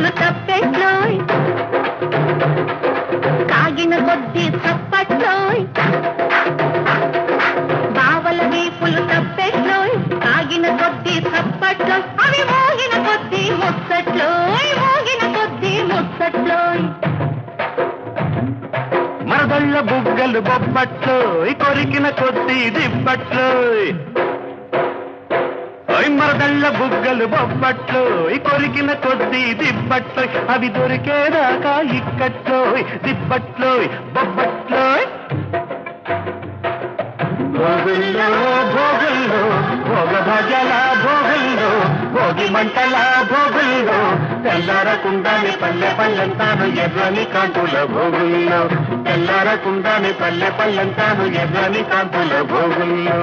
వీపులు తప్పెట్లోయ్ కాగిన కొద్ది తప్పట్లోయ్ బావల వీపులు తప్పెట్లోయ్ కాగిన కొద్ది తప్పట్లోయ్ అవి మోగిన కొద్ది ముచ్చట్లోయ్ మోగిన కొద్ది ముచ్చట్లోయ్ మరదళ్ళ బుగ్గలు బొబ్బట్లోయ్ కొరికిన కొద్ది దిబ్బట్లోయ్ మరదళ్ళ బుగ్గలు బొబ్బట్లోయ్ కొరికిన కొద్ది దిబ్బట్లోయ్ అవి దొరికేదాకా ఇక్కట్లోయ్ దిబ్బట్లోయ్ బొబ్బట్లోయ్ భోగుల్లో భోగుల్లో భోగ భజల భోగుల్లో భోగి మంటల భోగుల్లో తెల్లారకుండానే పల్లె పల్లెంతాను ఎర్రని కాంతుల భోగుల్లో తెల్లారకుండానే పల్లె పల్లెంతాను ఎర్రని కాంతుల భోగుల్లో